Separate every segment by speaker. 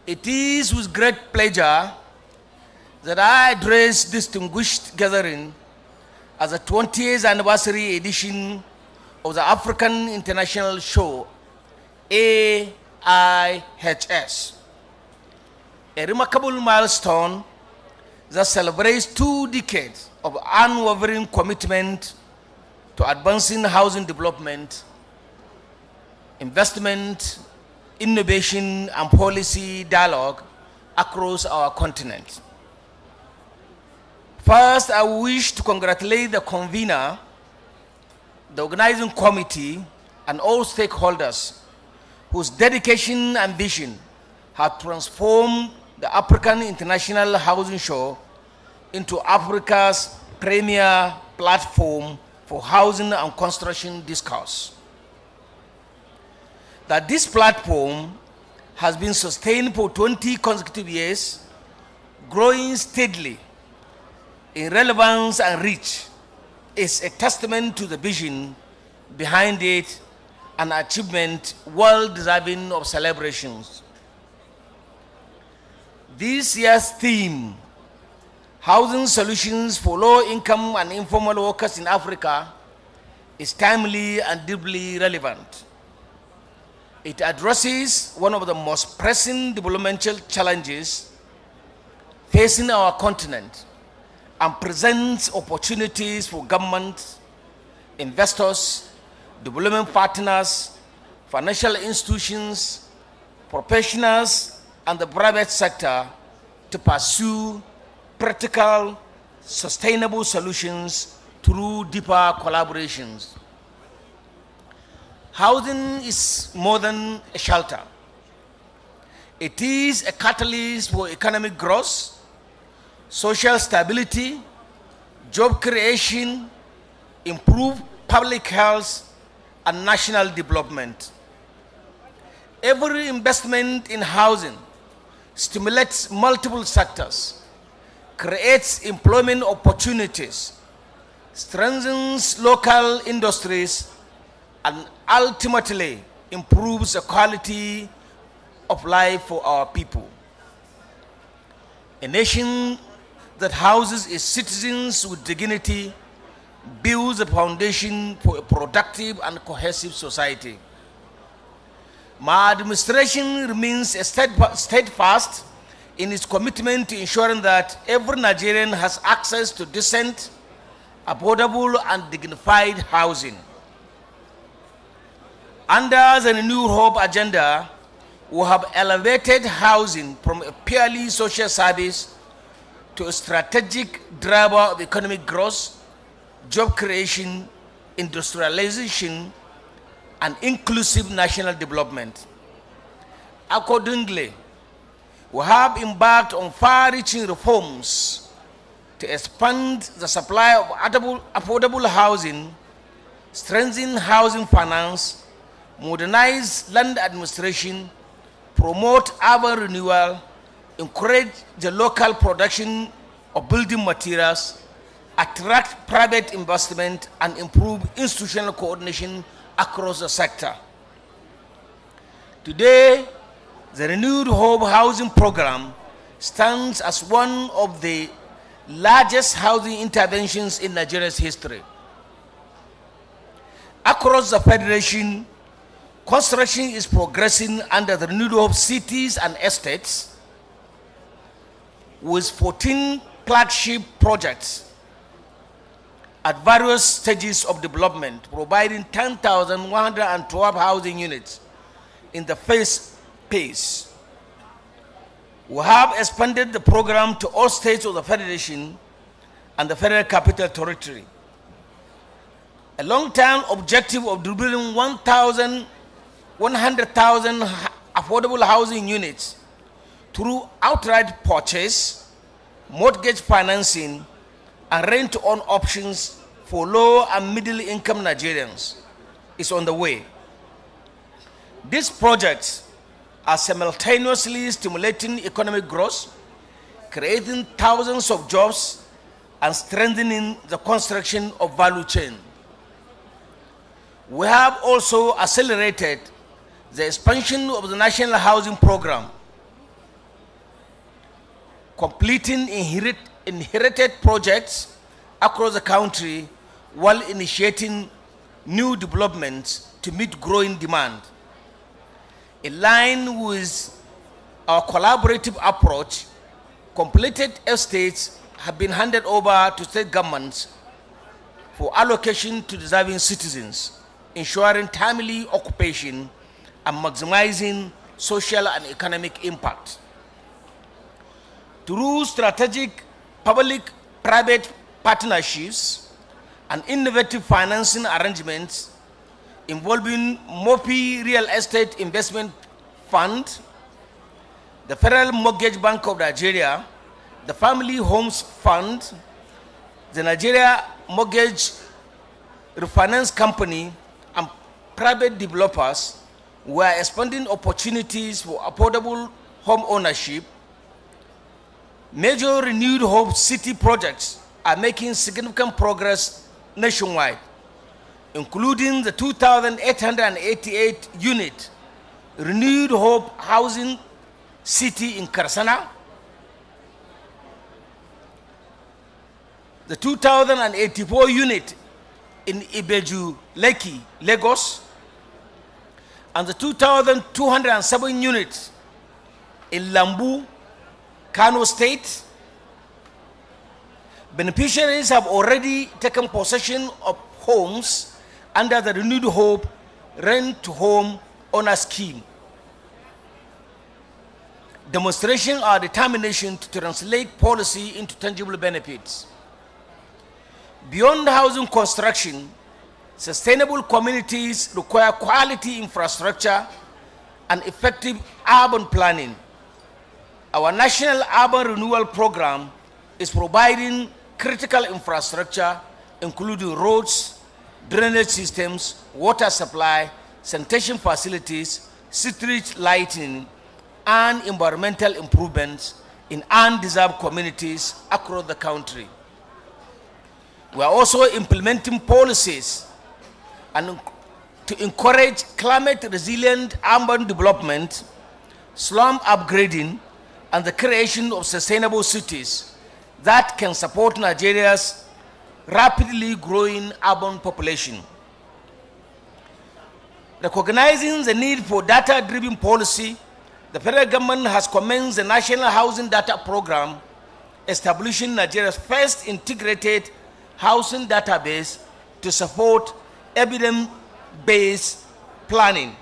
Speaker 1: It is with great pleasure that I address this distinguished gathering as the 20th anniversary edition of the African International Show, AIHS, a remarkable milestone that celebrates 2 decades of unwavering commitment to advancing housing development, investment, innovation, and policy dialogue across our continent. First, I wish to congratulate the convener, the organizing committee, and all stakeholders whose dedication and vision have transformed the African International Housing Show into Africa's premier platform for housing and construction discourse. That this platform has been sustained for 20 consecutive years, growing steadily in relevance and reach, is a testament to the vision behind it, an achievement well deserving of celebrations. This year's theme, Housing Solutions for Low-Income and Informal Workers in Africa, is timely and deeply relevant. It addresses one of the most pressing developmental challenges facing our continent and presents opportunities for government, investors, development partners, financial institutions, professionals, and the private sector to pursue practical, sustainable solutions through deeper collaborations. Housing is more than a shelter. It is a catalyst for economic growth, social stability, job creation, improved public health, and national development. Every investment in housing stimulates multiple sectors, creates employment opportunities, strengthens local industries, and ultimately improves the quality of life for our people. A nation that houses its citizens with dignity builds a foundation for a productive and cohesive society. My administration remains steadfast in its commitment to ensuring that every Nigerian has access to decent, affordable, and dignified housing. Under the New Hope agenda, we have elevated housing from a purely social service to a strategic driver of economic growth, job creation, industrialization, and inclusive national development. Accordingly, we have embarked on far-reaching reforms to expand the supply of affordable housing, strengthen housing finance, modernize land administration, promote urban renewal, encourage the local production of building materials, attract private investment, and improve institutional coordination across the sector. Today, the Renewed Hope Housing Program stands as one of the largest housing interventions in Nigeria's history. Across the Federation, construction is progressing under the Renewed Hope cities and estates, with 14 flagship projects at various stages of development, providing 10,112 housing units in the phase. We have expanded the program to all states of the Federation and the Federal Capital Territory. A long-term objective of delivering 100,000 affordable housing units through outright purchase, mortgage financing, and rent-to-own options for low and middle-income Nigerians is on the way. These projects are simultaneously stimulating economic growth, creating thousands of jobs, and strengthening the construction of value chain. We have also accelerated the expansion of the National Housing Program, completing inherited projects across the country while initiating new developments to meet growing demand. In line with our collaborative approach, completed estates have been handed over to state governments for allocation to deserving citizens, ensuring timely occupation and maximizing social and economic impact. Through strategic public-private partnerships and innovative financing arrangements involving MOPI Real Estate Investment Fund, the Federal Mortgage Bank of Nigeria, the Family Homes Fund, the Nigeria Mortgage Refinance Company, and private developers, we are expanding opportunities for affordable home ownership. Major renewed hope city projects are making significant progress nationwide, including the 2,888 unit renewed hope housing city in Karsana, the 2,084 unit in Ibeju Lekki, Lagos, and the 2,207 units in Lambu, Kano State. Beneficiaries have already taken possession of homes under the Renewed Hope Rent-to-Home Owner Scheme, demonstrating our determination to translate policy into tangible benefits. Beyond housing construction, sustainable communities require quality infrastructure and effective urban planning. Our National Urban Renewal Program is providing critical infrastructure, including roads, drainage systems, water supply, sanitation facilities, street lighting, and environmental improvements in undeserved communities across the country. We are also implementing policies and to encourage climate-resilient urban development, slum upgrading, and the creation of sustainable cities that can support Nigeria's rapidly growing urban population. Recognizing the need for data-driven policy, the federal government has commenced the National Housing Data Program, establishing Nigeria's first integrated housing database to support evidence-based planning,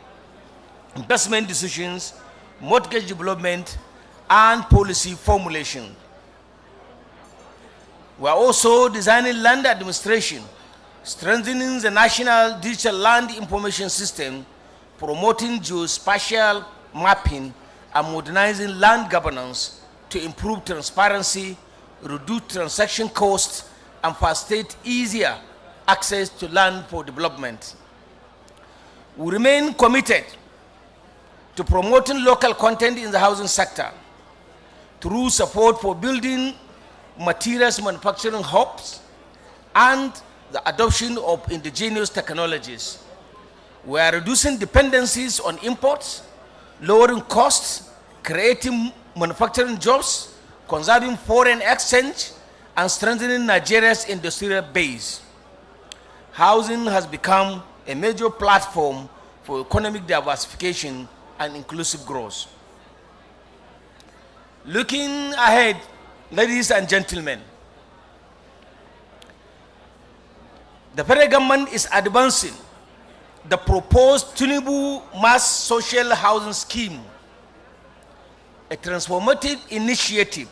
Speaker 1: investment decisions, mortgage development, and policy formulation. We are also designing land administration, strengthening the National Digital Land Information System, promoting geospatial mapping, and modernizing land governance to improve transparency, reduce transaction costs, and facilitate easier access to land for development. We remain committed to promoting local content in the housing sector through support for building materials manufacturing hubs and the adoption of indigenous technologies. We are reducing dependencies on imports, lowering costs, creating manufacturing jobs, conserving foreign exchange, and strengthening Nigeria's industrial base. Housing has become a major platform for economic diversification and inclusive growth. Looking ahead, ladies and gentlemen, the federal government is advancing the proposed Tinubu Mass Social Housing Scheme, a transformative initiative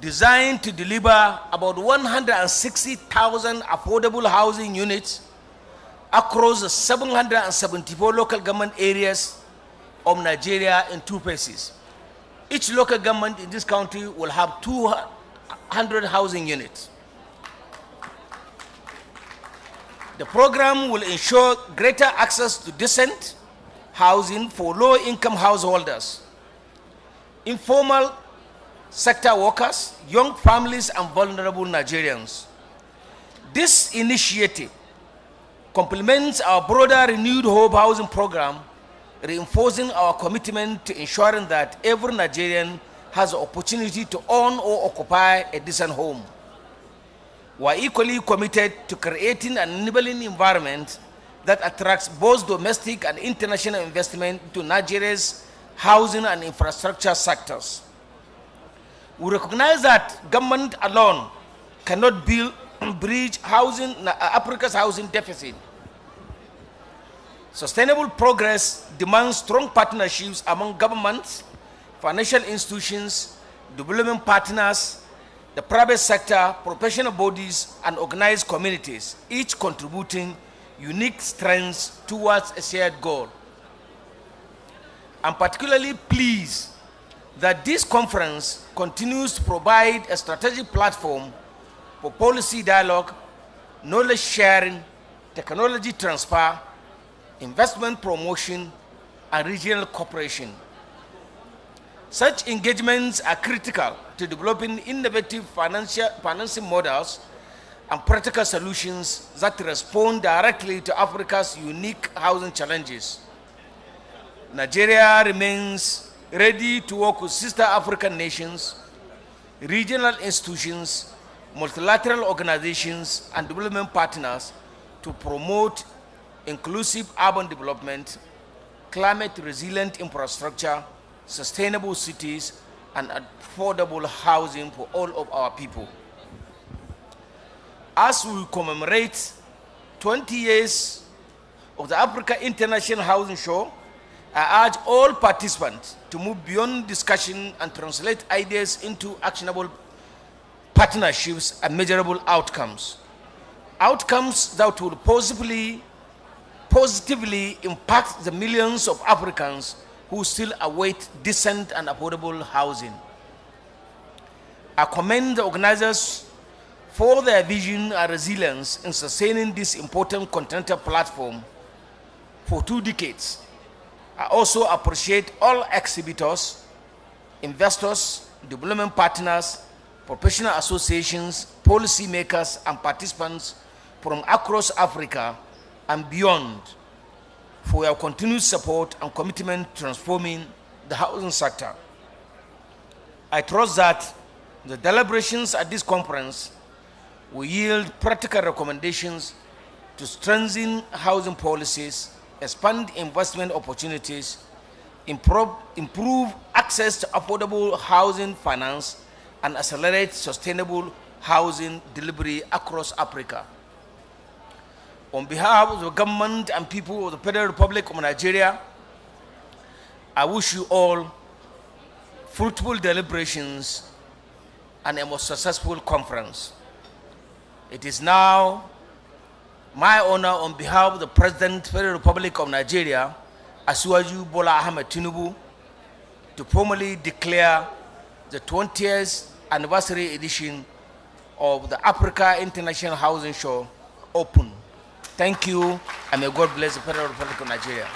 Speaker 1: designed to deliver about 160,000 affordable housing units across the 774 local government areas of Nigeria in two phases. Each local government in this country will have 200 housing units. The program will ensure greater access to decent housing for low-income householders, informal sector workers, young families, and vulnerable Nigerians. This initiative complements our broader Renewed Hope housing program, reinforcing our commitment to ensuring that every Nigerian has the opportunity to own or occupy a decent home. We are equally committed to creating an enabling environment that attracts both domestic and international investment into Nigeria's housing and infrastructure sectors. We recognize that government alone cannot bridge Africa's housing deficit. Sustainable progress demands strong partnerships among governments, financial institutions, development partners, the private sector, professional bodies, and organized communities, each contributing unique strengths towards a shared goal. I'm particularly pleased that this conference continues to provide a strategic platform for policy dialogue, knowledge sharing, technology transfer, investment promotion, and regional cooperation. Such engagements are critical to developing innovative financing models and practical solutions that respond directly to Africa's unique housing challenges. Nigeria remains ready to work with sister African nations, regional institutions, multilateral organizations, and development partners to promote inclusive urban development, climate-resilient infrastructure, sustainable cities, and affordable housing for all of our people. As we commemorate 20 years of the Africa International Housing Show, I urge all participants to move beyond discussion and translate ideas into actionable partnerships and measurable outcomes. Outcomes that will positively impact the millions of Africans who still await decent and affordable housing. I commend the organizers for their vision and resilience in sustaining this important continental platform for 2 decades. I also appreciate all exhibitors, investors, development partners, professional associations, policymakers, and participants from across Africa and beyond for your continued support and commitment to transforming the housing sector. I trust that the deliberations at this conference will yield practical recommendations to strengthen housing policies, expand investment opportunities, improve access to affordable housing finance, and accelerate sustainable housing delivery across Africa. On behalf of the government and people of the Federal Republic of Nigeria, I wish you all fruitful deliberations and a most successful conference. It is now my honor on behalf of the President of the Federal Republic of Nigeria, Asiwaju Bola Ahmed Tinubu, to formally declare the 20th anniversary edition of the Africa International Housing Show open. Thank you, and may God bless the Federal Republic of Nigeria.